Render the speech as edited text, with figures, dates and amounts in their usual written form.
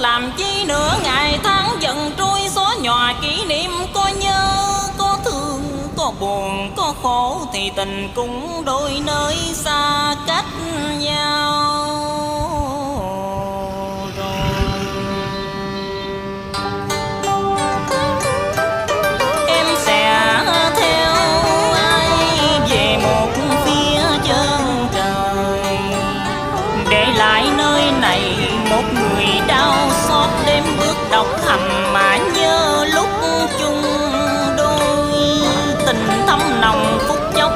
làm chi nữa, ngày tháng dần trôi xóa nhòa kỷ niệm. Có nhớ, có thương, có buồn, có khổ, thì tình cũng đôi nơi xa cách nhau rồi. Em sẽ theo ai về một phía chân trời, để lại nơi này một người đau xót, đêm bước độc thầm mà nhớ lúc chung đôi. Tình thâm nồng phút chốc